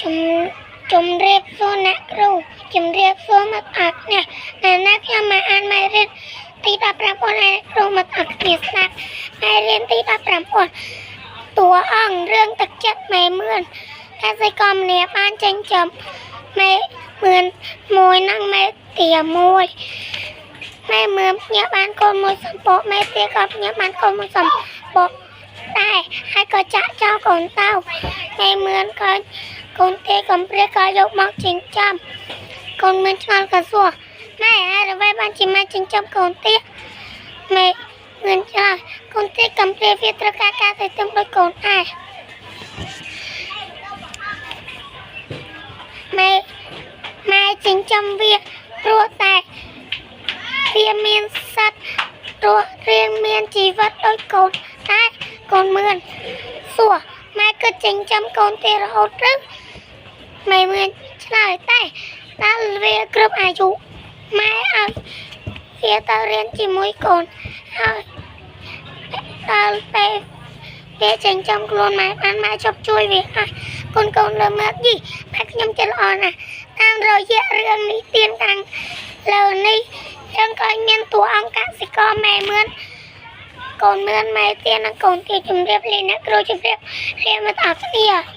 ជំរាបសួរអ្នកគ្រូជំរាបសួរមិត្តភក្តិអ្នកខ្ញុំមកអានមេរៀនទី15ឲ្យអ្នកគ្រូមិត្តភក្តិគ្នាស្ដាប់មេរៀនទី15តួអង្គរឿងទឹកចិត្តមេមឿនកសិករម្នាក់បានចិញ្ចឹមមេមឿនមួយនិងមេទាមួយមេមឿនញាក់បានកូនមួយសំពកមេទាក៏ញាក់បានកូនមួយសំពកដែរហើយក៏ចាក់ចោលកូនតៅមេមឿនក៏កូនទេកំព្រាក៏យកមកចិញ្ចឹមកូនមឿនឆ្ងល់ក៏សួរម៉ែហេតុអ្វីបានជាម៉ែចិញ្ចឹមកូនទេមេមឿនឆ្លើយកូនទេកំព្រាវាត្រូវការការសន្សំដូចកូនដែរម៉ែចិញ្ចឹមវាព្រោះតែវាមានសិទ្ធិរស់រានមានជីវិតដូចកូនតែកូនមឿនសួរម៉ែគិតចិញ្ចឹមកូនទេរហូតឬម៉ែមឿនឆ្លើយតែដល់វាគ្រប់អាយុម៉ែឲ្យវាទៅរៀនជាមួយកូនហើយដល់ពេលវាចិញ្ចឹមខ្លួនម៉ែបានម៉ែជប់ជួយវាហើយកូនលើមើលយីម៉ែខ្ញុំចិត្តល្អណាស់តាមរយៈរឿងនេះទៀនខាងលើនេះយើងក៏មានតួអង្គកសិករម៉ែមឿនកូនមឿនម៉ែទៀននិងកូនទាជំរាបលាអ្នកគ្រូជំរាបលាមិត្តអរគ្នា